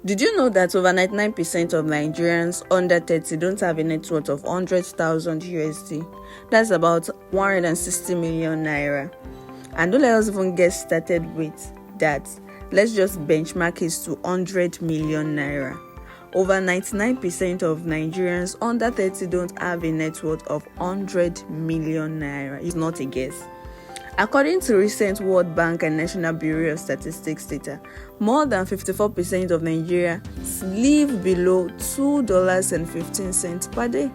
Did you know that over 99% of Nigerians under 30 don't have a net worth of 100,000 USD? That's about 160 million naira. And don't let us even get started with that. Let's just benchmark it to 100 million naira. Over 99% of Nigerians under 30 don't have a net worth of 100 million naira. It's not a guess. According to recent World Bank and National Bureau of Statistics data, more than 54% of Nigerians live below $2.15 per day,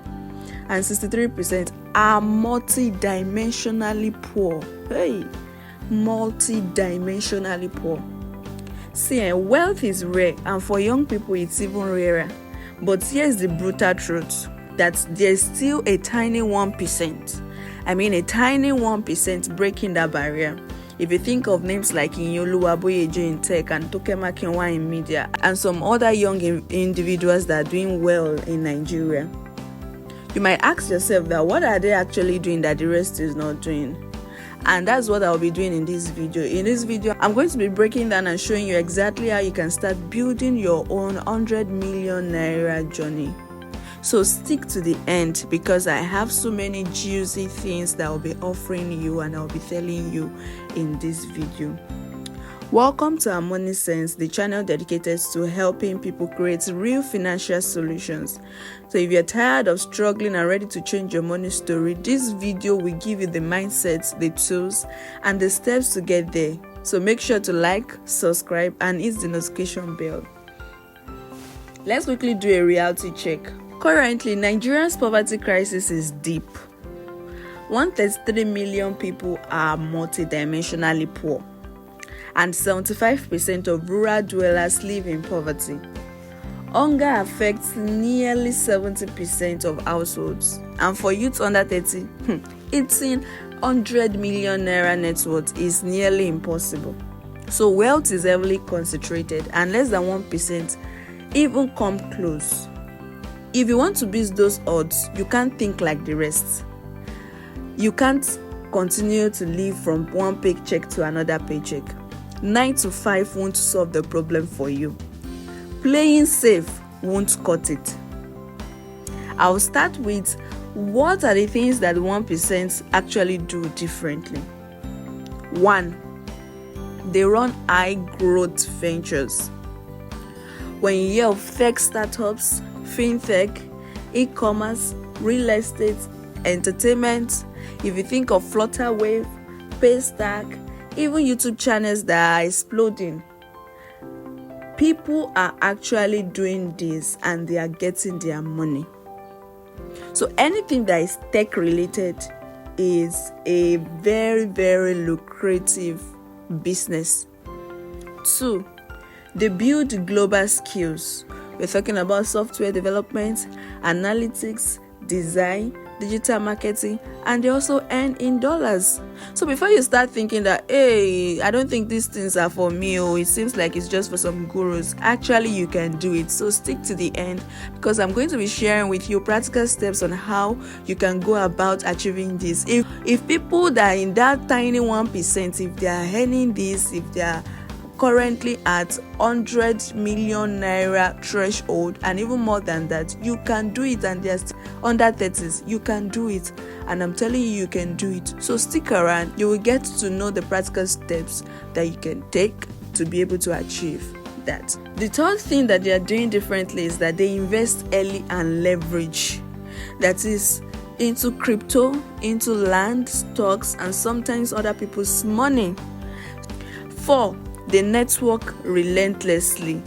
and 63% are multidimensionally poor. Hey, multidimensionally poor. See, wealth is rare, and for young people, it's even rarer. But here's the brutal truth, that there's still a tiny 1%. A tiny 1% breaking that barrier. If you think of names like Inyolu Aboyeje in tech and Tokema Kinwa in media and some other young individuals that are doing well in Nigeria, you might ask yourself that what are they actually doing that the rest is not doing? And that's what I'll be doing in this video. In this video, I'm going to be breaking down and showing you exactly how you can start building your own 100 million naira journey. So stick to the end, because I have so many juicy things that I'll be offering you and I'll be telling you in this video. Welcome to herMoneySense, the channel dedicated to helping people create real financial solutions. So if you're tired of struggling and ready to change your money story, this video will give you the mindset, the tools, and the steps to get there. So make sure to like, subscribe, and hit the notification bell. Let's quickly do a reality check. Currently, Nigeria's poverty crisis is deep. 133 million people are multidimensionally poor, and 75% of rural dwellers live in poverty. Hunger affects nearly 70% of households, and for youth under 30, eating 100 million naira net worth is nearly impossible. So wealth is heavily concentrated, and less than 1% even come close. If you want to beat those odds, you can't think like the rest. You can't continue to live from one paycheck to another paycheck. 9 to 5 won't solve the problem for you. Playing safe won't cut it. I'll start with what are the things that 1% actually do differently. 1. They run high growth ventures. When you hear of tech startups, fintech, e-commerce, real estate, entertainment, if you think of Flutterwave, Paystack, even YouTube channels that are exploding, people are actually doing this and they are getting their money. So anything that is tech related is a very, very lucrative business. 2, they build global skills. We're talking about software development, analytics, design, digital marketing, and they also earn in dollars. So before you start thinking that, hey, I don't think these things are for me, or it seems like it's just for some gurus, actually you can do it. So stick to the end, because I'm going to be sharing with you practical steps on how you can go about achieving this. If people that are in that tiny 1%, if they are earning this, if they are currently at 100 million naira threshold and even more than that, you can do it. And there's under 30s, you can do it, and I'm telling you can do it. So stick around, you will get to know the practical steps that you can take to be able to achieve that. The third thing that they are doing differently is that they invest early and leverage, that is into crypto, into land, stocks, and sometimes other people's money. 4, they network relentlessly.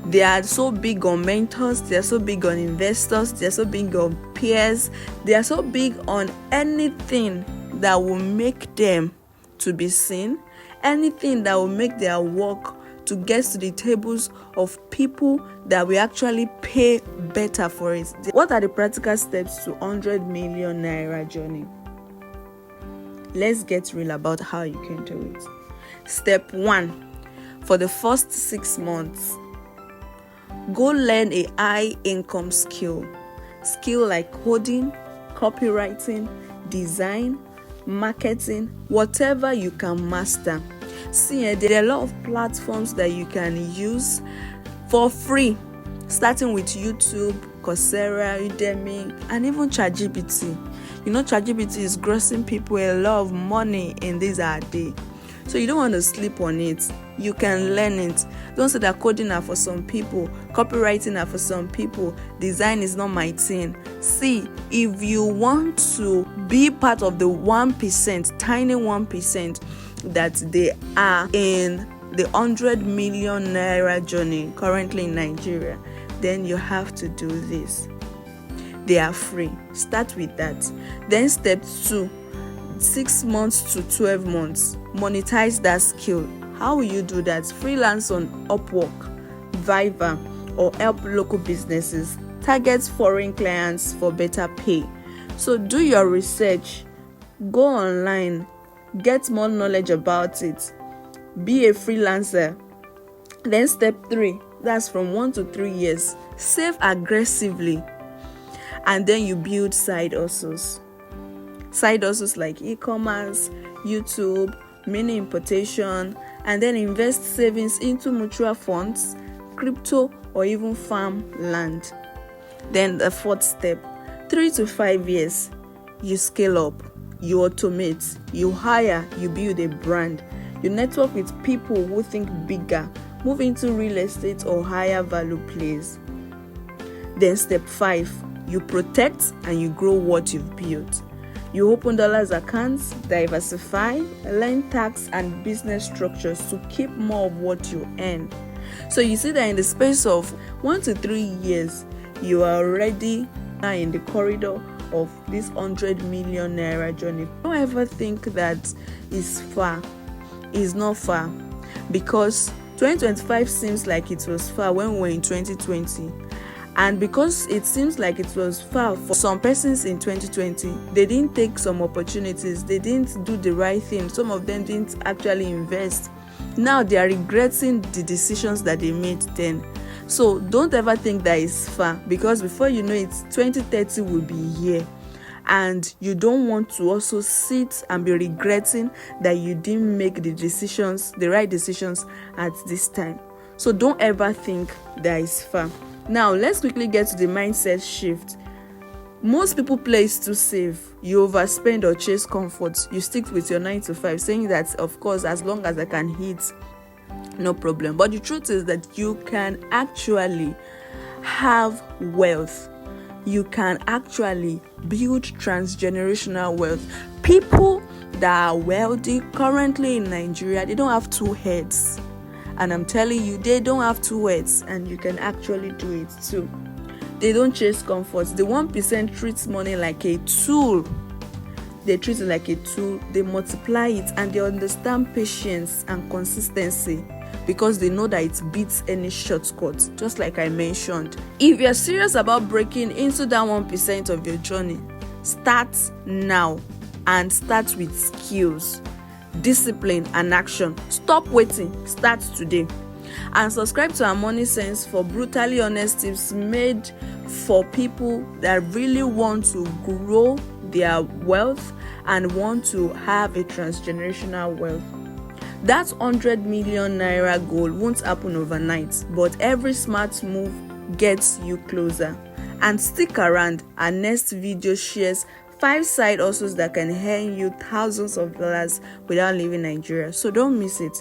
They are so big on mentors, they are so big on investors, they are so big on peers, they are so big on anything that will make them to be seen, anything that will make their work to get to the tables of people that will actually pay better for it. What are the practical steps to 100 million naira journey? Let's get real about how you can do it. Step 1, for the first 6 months, go learn a high income skill like coding, copywriting, design, marketing, whatever you can master. See, there are a lot of platforms that you can use for free, starting with YouTube, Coursera, Udemy, and even ChatGPT. You know, ChatGPT is grossing people a lot of money in this day. So you don't want to sleep on it. You can learn it. Don't say that coding are for some people, copywriting are for some people, design is not my thing. See, if you want to be part of the 1%, tiny 1% that they are in the 100 million naira journey currently in Nigeria, then you have to do this. They are free. Start with that. Then step 2, 6 months to 12 months, monetize that skill. How will you do that? Freelance on Upwork, Fiverr, or help local businesses. Target foreign clients for better pay. So do your research, go online, get more knowledge about it, be a freelancer. Then step 3, that's from 1 to 3 years, save aggressively, and then you build side hustles. Side hustles like e-commerce, YouTube, mini importation, and then invest savings into mutual funds, crypto, or even farm land. Then the 4th step, 3 to 5 years, you scale up, you automate, you hire, you build a brand, you network with people who think bigger, move into real estate or higher value plays. Then step 5, you protect and you grow what you've built. You open dollars accounts, diversify, learn tax and business structures to keep more of what you earn. So you see that in the space of 1 to 3 years, you are already in the corridor of this 100 million naira journey. Don't ever think that is far. It's not far, because 2025 seems like it was far when we were in 2020. And because it seems like it was far for some persons in 2020, they didn't take some opportunities, they didn't do the right thing, some of them didn't actually invest. Now they are regretting the decisions that they made then. So don't ever think that it's far, because before you know it, 2030 will be here. And you don't want to also sit and be regretting that you didn't make the right decisions at this time. So don't ever think that it's far. Now, let's quickly get to the mindset shift. Most people play it to save. You overspend or chase comfort. You stick with your 9 to 5, saying that, of course, as long as I can hit, no problem. But the truth is that you can actually have wealth. You can actually build transgenerational wealth. People that are wealthy currently in Nigeria, they don't have 2 heads. And I'm telling you, they don't have 2 heads, and you can actually do it too. They don't chase comfort. The 1% treats money like a tool. They treat it like a tool. They multiply it, and they understand patience and consistency, because they know that it beats any shortcut, just like I mentioned. If you're serious about breaking into that 1% of your journey, start now, and start with skills, discipline, and action. Stop waiting. Start today. And subscribe to herMoneySense for brutally honest tips made for people that really want to grow their wealth and want to have a transgenerational wealth. That 100 million naira goal won't happen overnight, but every smart move gets you closer. And stick around. Our next video shares 5 side hustles that can earn you thousands of dollars without leaving Nigeria. So don't miss it.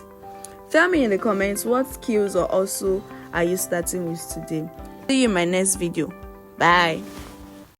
Tell me in the comments, what skills or hustle are you starting with today? See you in my next video. Bye.